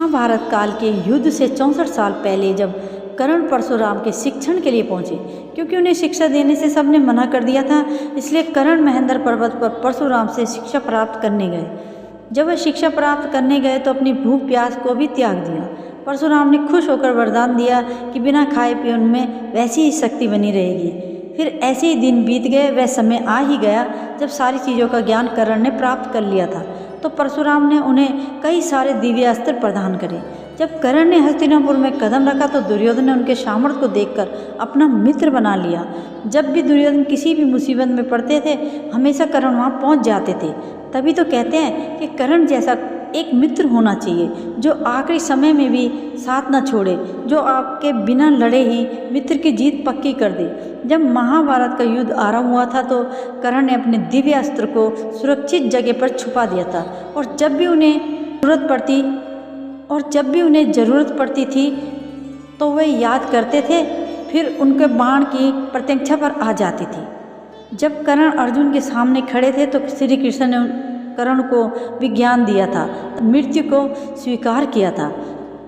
महाभारत काल के युद्ध से 64 साल पहले जब कर्ण परशुराम के शिक्षण के लिए पहुंचे, क्योंकि उन्हें शिक्षा देने से सबने मना कर दिया था, इसलिए कर्ण महेंद्र पर्वत पर परशुराम से शिक्षा प्राप्त करने गए। जब वह शिक्षा प्राप्त करने गए तो अपनी भूख प्यास को भी त्याग दिया। परशुराम ने खुश होकर वरदान दिया कि बिना खाए पिए उनमें वैसी ही शक्ति बनी रहेगी। फिर ऐसे ही दिन बीत गए। वह समय आ ही गया जब सारी चीज़ों का ज्ञान कर्ण ने प्राप्त कर लिया था, तो परशुराम ने उन्हें कई सारे दिव्य अस्त्र प्रदान करे। जब कर्ण ने हस्तिनापुर में कदम रखा तो दुर्योधन ने उनके सामर्थ्य को देखकर अपना मित्र बना लिया। जब भी दुर्योधन किसी भी मुसीबत में पड़ते थे, हमेशा कर्ण वहाँ पहुँच जाते थे। तभी तो कहते हैं कि कर्ण जैसा एक मित्र होना चाहिए जो आखिरी समय में भी साथ न छोड़े, जो आपके बिना लड़े ही मित्र की जीत पक्की कर दे। जब महाभारत का युद्ध आरंभ हुआ था तो कर्ण ने अपने दिव्य अस्त्र को सुरक्षित जगह पर छुपा दिया था, और जब भी उन्हें ज़रूरत पड़ती थी तो वे याद करते थे, फिर उनके बाण की प्रत्यक्षा पर आ जाती थी। जब कर्ण अर्जुन के सामने खड़े थे तो श्री कृष्ण ने कर्ण को विज्ञान दिया था, मृत्यु को स्वीकार किया था।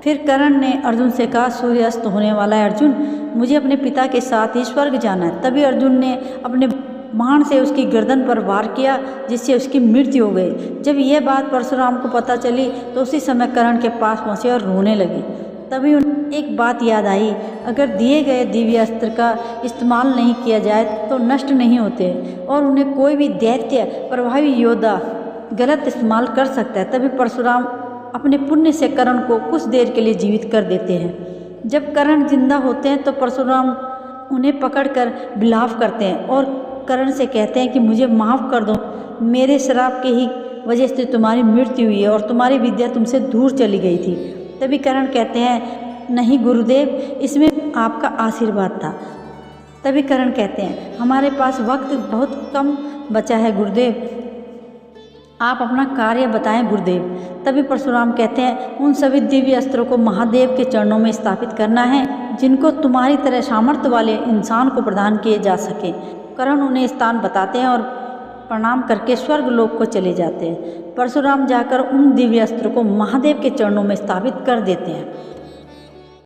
फिर कर्ण ने अर्जुन से कहा, सूर्य अस्त होने वाला है अर्जुन, मुझे अपने पिता के साथ ही स्वर्ग जाना है। तभी अर्जुन ने अपने बाण से उसकी गर्दन पर वार किया, जिससे उसकी मृत्यु हो गई। जब यह बात परशुराम को पता चली तो उसी समय कर्ण के पास पहुँचे और रोने लगे। तभी उन्हें एक बात याद आई, अगर दिए गए दिव्य अस्त्र का इस्तेमाल नहीं किया जाए तो नष्ट नहीं होते, और उन्हें कोई भी दैत्य प्रभावी योद्धा गलत इस्तेमाल कर सकता है। तभी परशुराम अपने पुण्य से कर्ण को कुछ देर के लिए जीवित कर देते हैं। जब कर्ण जिंदा होते हैं तो परशुराम उन्हें पकड़कर विलाप करते हैं और कर्ण से कहते हैं कि मुझे माफ़ कर दो, मेरे श्राप के ही वजह से तुम्हारी मृत्यु हुई है और तुम्हारी विद्या तुमसे दूर चली गई थी। तभी कर्ण कहते हैं, नहीं गुरुदेव, इसमें आपका आशीर्वाद था। तभी कर्ण कहते हैं, हमारे पास वक्त बहुत कम बचा है गुरुदेव, आप अपना कार्य बताएं गुरुदेव। तभी परशुराम कहते हैं, उन सभी दिव्य अस्त्रों को महादेव के चरणों में स्थापित करना है जिनको तुम्हारी तरह सामर्थ्य वाले इंसान को प्रदान किए जा सके। कर्ण उन्हें स्थान बताते हैं और प्रणाम करके स्वर्ग लोक को चले जाते हैं। परशुराम जाकर उन दिव्य अस्त्रों को महादेव के चरणों में स्थापित कर देते हैं।